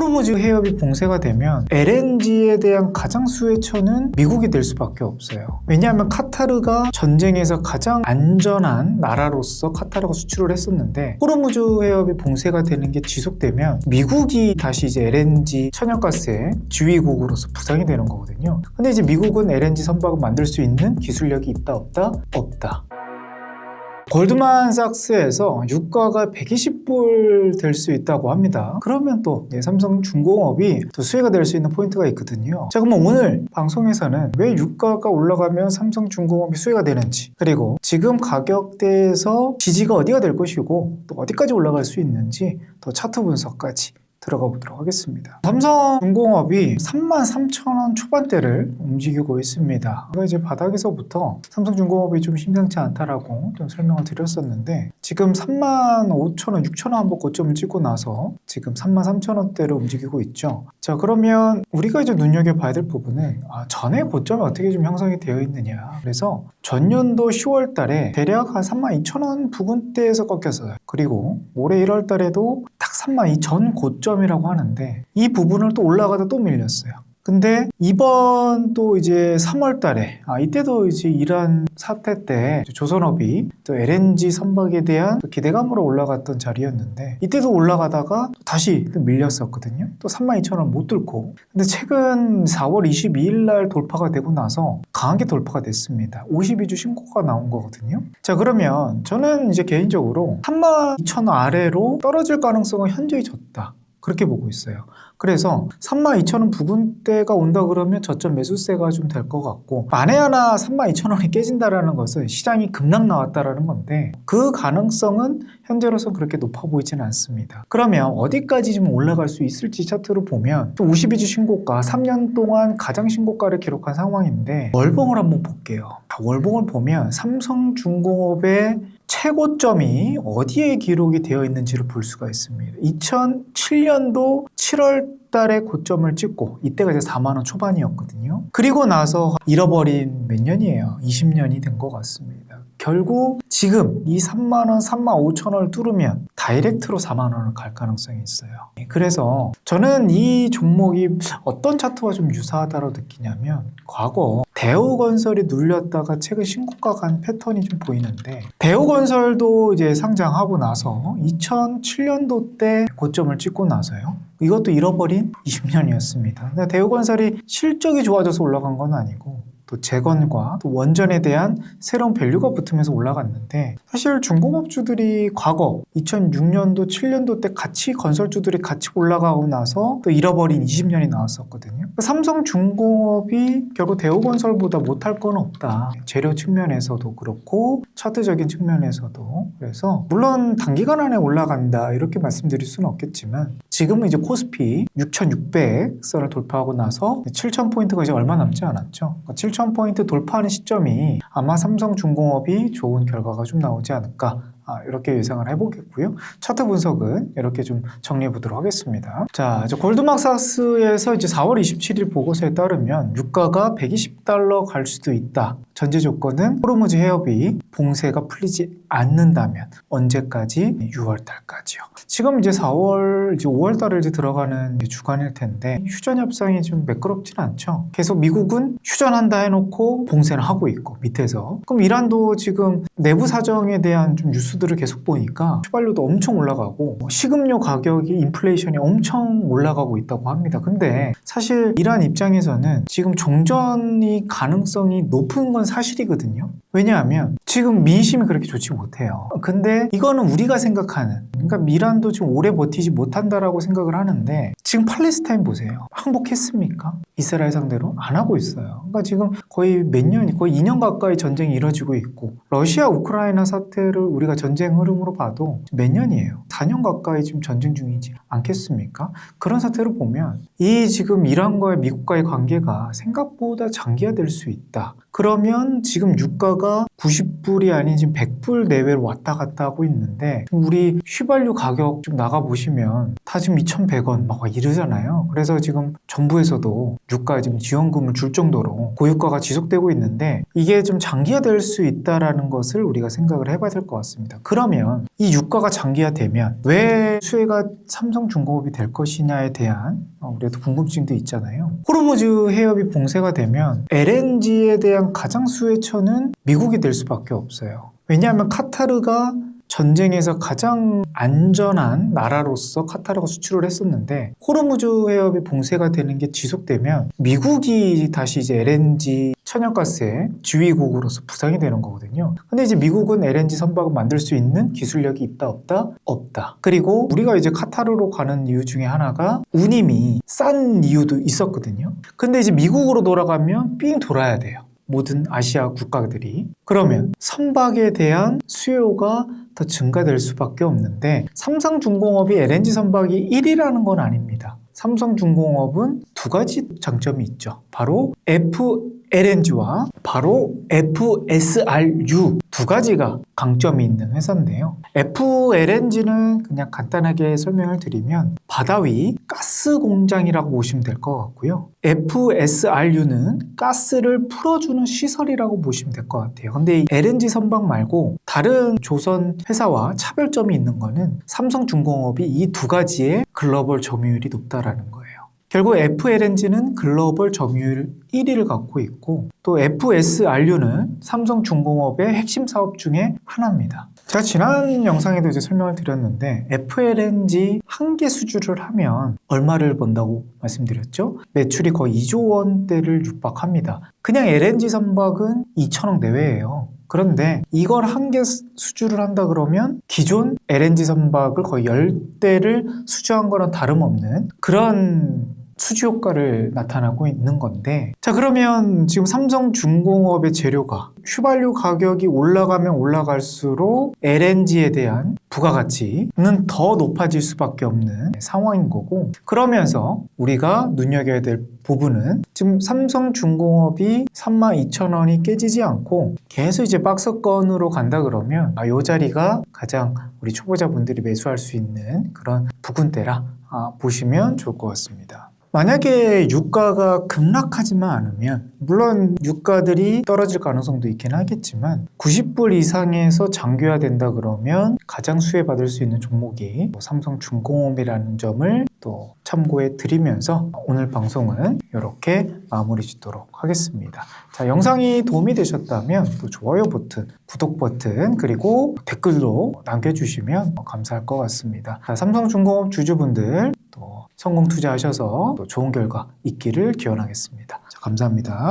호르무즈 해협이 봉쇄가 되면 LNG에 대한 가장 수혜처는 미국이 될 수밖에 없어요. 왜냐하면 카타르가 전쟁에서 가장 안전한 나라로서 카타르가 수출을 했었는데 호르무즈 해협이 봉쇄가 되는 게 지속되면 미국이 다시 이제 LNG 천연가스의 지휘국으로서 부상이 되는 거거든요. 근데 이제 미국은 LNG 선박을 만들 수 있는 기술력이 있다 없다? 없다. 골드만삭스에서 유가가 120불 될 수 있다고 합니다. 그러면 또 삼성중공업이 또 수혜가 될 수 있는 포인트가 있거든요. 자, 그러면 오늘 방송에서는 왜 유가가 올라가면 삼성중공업이 수혜가 되는지, 그리고 지금 가격대에서 지지가 어디가 될 것이고 또 어디까지 올라갈 수 있는지 또 차트 분석까지 들어가 보도록 하겠습니다. 삼성중공업이 33,000원 초반대를 움직이고 있습니다. 제가 이제 바닥에서부터 삼성중공업이 좀 심상치 않다라고 좀 설명을 드렸었는데 지금 35,000원, 6,000원 한번 고점을 찍고 나서 지금 33,000원대로 움직이고 있죠. 자, 그러면 우리가 이제 눈여겨봐야 될 부분은 전에 고점이 어떻게 좀 형성이 되어 있느냐. 그래서 전년도 10월 달에 대략 한 32,000원 부근대에서 꺾였어요. 그리고 올해 1월 달에도 딱 32,000 고점이라고 하는데 이 부분을 또 올라가다 또 밀렸어요. 근데 이번 또 이제 3월 달에 이때도 이제 이란 사태 때 조선업이 또 LNG 선박에 대한 기대감으로 올라갔던 자리였는데 이때도 올라가다가 다시 또 밀렸었거든요. 또 32,000원 못 뚫고. 근데 최근 4월 22일 날 돌파가 되고 나서 강하게 돌파가 됐습니다. 52주 신고가 나온 거거든요. 자, 그러면 저는 이제 개인적으로 32,000원 아래로 떨어질 가능성은 현저히 적다. 그렇게 보고 있어요. 그래서 32,000원 부근대가 온다 그러면 저점 매수세가 좀 될 것 같고 만에 하나 32,000원이 깨진다라는 것은 시장이 급락 나왔다라는 건데 그 가능성은 현재로서 그렇게 높아 보이지는 않습니다. 그러면 어디까지 좀 올라갈 수 있을지 차트로 보면 52주 신고가 3년 동안 가장 신고가를 기록한 상황인데 월봉을 한번 볼게요. 월봉을 보면 삼성중공업의 최고점이 어디에 기록이 되어 있는지를 볼 수가 있습니다. 2007년도 7월 달에 고점을 찍고 이때가 이제 4만원 초반이었거든요. 그리고 나서 잃어버린 몇 년이에요? 20년이 된 것 같습니다. 결국 지금 이 3만원, 35,000원을 뚫으면 다이렉트로 4만원을 갈 가능성이 있어요. 그래서 저는 이 종목이 어떤 차트와 좀 유사하다고 느끼냐면 과거 대우건설이 눌렸다가 최근 신고가 간 패턴이 좀 보이는데 대우건설도 이제 상장하고 나서 2007년도 때 고점을 찍고 나서요. 이것도 잃어버린 20년이었습니다. 대우건설이 실적이 좋아져서 올라간 건 아니고 또 재건과 또 원전에 대한 새로운 밸류가 붙으면서 올라갔는데 사실 중공업주들이 과거 2006년도 7년도 때 같이 건설주들이 같이 올라가고 나서 또 잃어버린 20년이 나왔었거든요. 삼성중공업이 결국 대우건설보다 못할 건 없다. 재료 측면에서도 그렇고 차트적인 측면에서도. 그래서 물론 단기간 안에 올라간다 이렇게 말씀드릴 수는 없겠지만 지금은 이제 코스피 6,600선을 돌파하고 나서 7,000포인트가 이제 얼마 남지 않았죠. 7,000포인트 돌파하는 시점이 아마 삼성중공업이 좋은 결과가 좀 나오지 않을까 이렇게 예상을 해보겠고요. 차트 분석은 이렇게 좀 정리해 보도록 하겠습니다. 자, 이제 골드만삭스에서 이제 4월 27일 보고서에 따르면 유가가 120달러 갈 수도 있다. 전제 조건은 호르무즈 해협이 봉쇄가 풀리지 않는다면 언제까지? 6월 달까지요. 지금 이제 4월, 이제 5월 달을 이제 들어가는 주간일 텐데 휴전 협상이 좀 매끄럽지는 않죠. 계속 미국은 휴전한다 해놓고 봉쇄를 하고 있고 밑에서. 그럼 이란도 지금 내부 사정에 대한 좀 뉴스들을 계속 보니까 휘발유도 엄청 올라가고 식음료 가격이 인플레이션이 엄청 올라가고 있다고 합니다. 근데 사실 이란 입장에서는 지금 종전이 가능성이 높은 건 사실이거든요. 왜냐하면 지금 민심이 그렇게 좋지 못해요. 근데 이거는 우리가 생각하는, 그러니까 이란도 지금 오래 버티지 못한다라고 생각을 하는데 지금 팔레스타인 보세요. 항복했습니까? 이스라엘 상대로 안 하고 있어요. 그러니까 지금 거의 몇 년, 거의 2년 가까이 전쟁이 이뤄지고 있고 러시아 우크라이나 사태를 우리가 전쟁 흐름으로 봐도 몇 년이에요. 4년 가까이 지금 전쟁 중이지 않겠습니까? 그런 사태를 보면 이 지금 이란과의 미국과의 관계가 생각보다 장기화될 수 있다. 그러면 지금 유가가 90 90불이 아닌 지금 100불 내외로 왔다 갔다 하고 있는데 우리 휘발유 가격 좀 나가보시면 다 지금 2,100원 막 이러잖아요. 그래서 지금 정부에서도 유가 지금 지원금을 줄 정도로 고유가가 지속되고 있는데 이게 좀 장기화될 수 있다라는 것을 우리가 생각을 해봐야 될 것 같습니다. 그러면 이 유가가 장기화되면 왜 수혜가 삼성중공업이 될 것이냐에 대한 우리도 궁금증도 있잖아요. 호르무즈 해협이 봉쇄가 되면 LNG에 대한 가장 수혜처는 미국이 될 수밖에 없어요. 왜냐하면 카타르가 전쟁에서 가장 안전한 나라로서 카타르가 수출을 했었는데 호르무즈 해협이 봉쇄가 되는 게 지속되면 미국이 다시 이제 LNG 천연가스의 지휘국으로서 부상이 되는 거거든요. 근데 이제 미국은 LNG 선박을 만들 수 있는 기술력이 있다 없다? 없다. 그리고 우리가 이제 카타르로 가는 이유 중에 하나가 운임이 싼 이유도 있었거든요. 근데 이제 미국으로 돌아가면 삥 돌아야 돼요. 모든 아시아 국가들이. 그러면 선박에 대한 수요가 더 증가될 수밖에 없는데 삼성중공업이 LNG 선박이 1위라는 건 아닙니다. 삼성중공업은 두 가지 장점이 있죠. 바로 FLNG와 바로 FSRU 두 가지가 강점이 있는 회사인데요. FLNG는 그냥 간단하게 설명을 드리면 바다 위 가스 공장이라고 보시면 될 것 같고요. FSRU는 가스를 풀어주는 시설이라고 보시면 될 것 같아요. 근데 이 LNG 선박 말고 다른 조선 회사와 차별점이 있는 거는 삼성중공업이 이 두 가지의 글로벌 점유율이 높다라는 거예요. 결국 FLNG는 글로벌 점유율 1위를 갖고 있고 또 FSRU는 삼성중공업의 핵심 사업 중에 하나입니다. 제가 지난 영상에도 이제 설명을 드렸는데 FLNG 한 개 수주를 하면 얼마를 번다고 말씀드렸죠? 매출이 거의 2조 원대를 육박합니다. 그냥 LNG 선박은 2천억 내외예요. 그런데 이걸 한 개 수주를 한다 그러면 기존 LNG 선박을 거의 10대를 수주한 거랑 다름없는 그런 수주 효과를 나타나고 있는 건데 자 그러면 지금 삼성중공업의 재료가 휘발유 가격이 올라가면 올라갈수록 LNG에 대한 부가가치는 더 높아질 수밖에 없는 상황인 거고 그러면서 우리가 눈여겨야 될 부분은 지금 삼성중공업이 32,000원이 깨지지 않고 계속 이제 박스권으로 간다 그러면 이 자리가 가장 우리 초보자분들이 매수할 수 있는 그런 부근대라 보시면 좋을 것 같습니다. 만약에 유가가 급락하지만 않으면 물론 유가들이 떨어질 가능성도 있긴 하겠지만 90불 이상에서 장기화된다 그러면 가장 수혜받을 수 있는 종목이 삼성중공업이라는 점을 또 참고해 드리면서 오늘 방송은 이렇게 마무리 짓도록 하겠습니다. 자, 영상이 도움이 되셨다면 또 좋아요 버튼, 구독 버튼 그리고 댓글로 남겨주시면 감사할 것 같습니다. 자, 삼성중공업 주주분들 또 성공 투자하셔서 또 좋은 결과 있기를 기원하겠습니다. 자, 감사합니다.